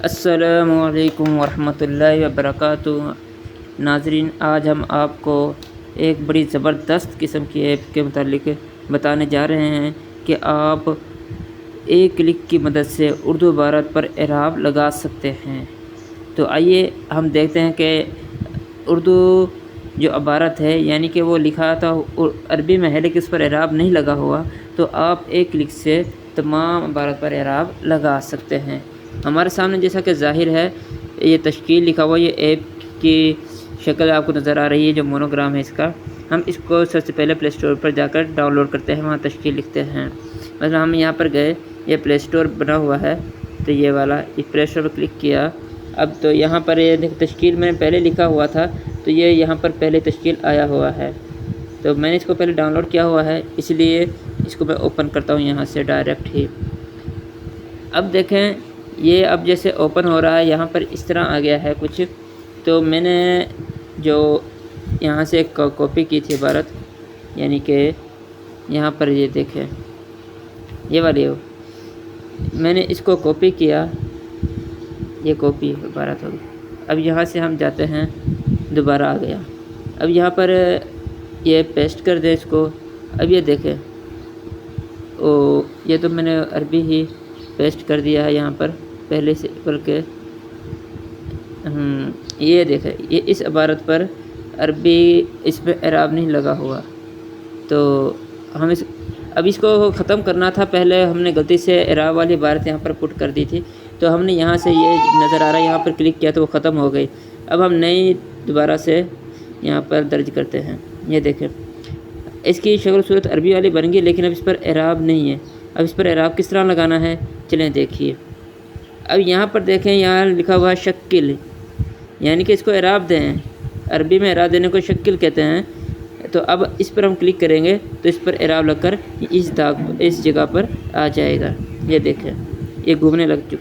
السلام علیکم ورحمۃ اللہ وبرکاتہ۔ ناظرین، آج ہم آپ کو ایک بڑی زبردست قسم کی ایپ کے متعلق بتانے جا رہے ہیں کہ آپ ایک کلک کی مدد سے اردو عبارت پر اعراب لگا سکتے ہیں۔ تو آئیے ہم دیکھتے ہیں کہ اردو جو عبارت ہے یعنی کہ وہ لکھا تھا عربی میں ہے لیکن اس پر اعراب نہیں لگا ہوا، تو آپ ایک کلک سے تمام عبارت پر اعراب لگا سکتے ہیں۔ ہمارے سامنے جیسا کہ ظاہر ہے یہ تشکیل لکھا ہوا، یہ ایپ کی شکل آپ کو نظر آ رہی ہے جو مونوگرام ہے اس کا۔ ہم اس کو سب سے پہلے پلے اسٹور پر جا کر ڈاؤن لوڈ کرتے ہیں، وہاں تشکیل لکھتے ہیں۔ مثلا ہم یہاں پر گئے، یہ پلے اسٹور بنا ہوا ہے تو یہ والا پلے اسٹور پر کلک کیا۔ اب تو یہاں پر یہ تشکیل میں نے پہلے لکھا ہوا تھا تو یہ یہاں پر پہلے تشکیل آیا ہوا ہے، تو میں نے اس کو پہلے ڈاؤن لوڈ کیا ہوا ہے، اس لیے اس کو میں اوپن کرتا ہوں یہاں سے ڈائریکٹ ہی۔ اب دیکھیں یہ اب جیسے اوپن ہو رہا ہے، یہاں پر اس طرح آ گیا ہے کچھ، تو میں نے جو یہاں سے ایک کاپی کی تھی عبارت، یعنی کہ یہاں پر یہ دیکھیں یہ والی ہو، میں نے اس کو کاپی کیا، یہ کاپی عبارت ہوگی۔ اب یہاں سے ہم جاتے ہیں، دوبارہ آ گیا، اب یہاں پر یہ پیسٹ کر دیں اس کو۔ اب یہ دیکھیں یہ تو میں نے عربی ہی پیسٹ کر دیا ہے یہاں پر پہلے سے، بلکہ یہ دیکھیں یہ اس عبارت پر عربی اس پہ اعراب نہیں لگا ہوا، تو ہم اب اس کو ختم کرنا تھا۔ پہلے ہم نے غلطی سے اعراب والی عبارت یہاں پر پٹ کر دی تھی، تو ہم نے یہاں سے یہ نظر آ رہا ہے یہاں پر کلک کیا تو وہ ختم ہو گئی۔ اب ہم نئی دوبارہ سے یہاں پر درج کرتے ہیں، یہ دیکھیں اس کی شکل صورت عربی والی بن گئی، لیکن اب اس پر اعراب نہیں ہے۔ اب اس پر اعراب کس طرح لگانا ہے چلیں دیکھیے۔ اب یہاں پر دیکھیں یہاں لکھا ہوا ہے شکل، یعنی کہ اس کو اعراب دیں، عربی میں اعراب دینے کو شکل کہتے ہیں۔ تو اب اس پر ہم کلک کریں گے تو اس پر اعراب لگ کر اس جگہ پر آ جائے گا۔ یہ دیکھیں یہ گھومنے لگ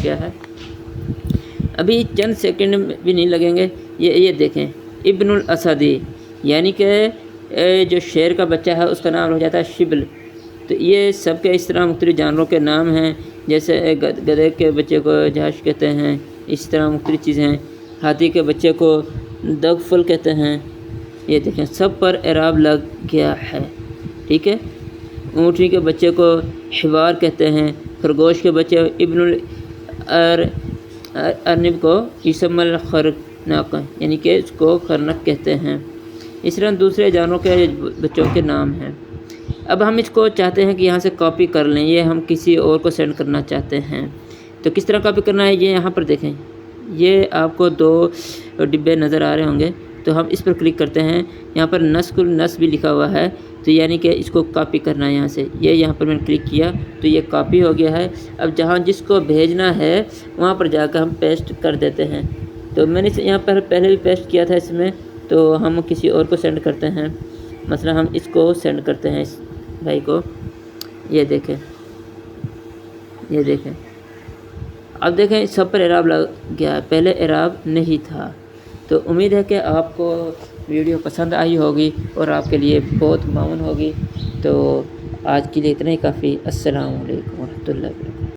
گیا ہے، ابھی چند سیکنڈ بھی نہیں لگیں گے۔ یہ دیکھیں ابن الاسدی، یعنی کہ جو شیر کا بچہ ہے اس کا نام ہو جاتا ہے شبل۔ تو یہ سب کے اس طرح مختلف جانوروں کے نام ہیں، جیسے گدھے کے بچے کو جہش کہتے ہیں، اس طرح مختلف چیزیں ہیں۔ ہاتھی کے بچے کو دغفل کہتے ہیں۔ یہ دیکھیں سب پر اعراب لگ گیا ہے، ٹھیک ہے۔ اونٹنی کے بچے کو حوار کہتے ہیں، خرگوش کے بچے ابن الارنب کو یسم الخرناق، یعنی کہ اس کو خرنق کہتے ہیں۔ اس طرح دوسرے جانوروں کے بچوں کے نام ہیں۔ اب ہم اس کو چاہتے ہیں کہ یہاں سے کاپی کر لیں، یہ ہم کسی اور کو سینڈ کرنا چاہتے ہیں، تو کس طرح کاپی کرنا ہے یہ یہاں پر دیکھیں، یہ آپ کو 2 ڈبے نظر آ رہے ہوں گے، تو ہم اس پر کلک کرتے ہیں۔ یہاں پر نسخ النص بھی لکھا ہوا ہے، تو یعنی کہ اس کو کاپی کرنا ہے یہاں سے۔ یہ یہاں پر میں نے کلک کیا تو یہ کاپی ہو گیا ہے۔ اب جہاں جس کو بھیجنا ہے وہاں پر جا کر ہم پیسٹ کر دیتے ہیں۔ تو میں نے یہاں پر پہلے بھی پیسٹ کیا تھا اس میں، تو ہم کسی اور کو سینڈ کرتے ہیں، مثلا ہم اس کو سینڈ کرتے ہیں اس بھائی کو۔ یہ دیکھیں یہ دیکھیں اب دیکھیں سب پر اعراب لگ گیا ہے، پہلے اعراب نہیں تھا۔ تو امید ہے کہ آپ کو ویڈیو پسند آئی ہوگی اور آپ کے لیے بہت معاون ہوگی۔ تو آج کے لیے اتنا ہی کافی۔ السلام علیکم ورحمۃ اللہ وبرکاتہ۔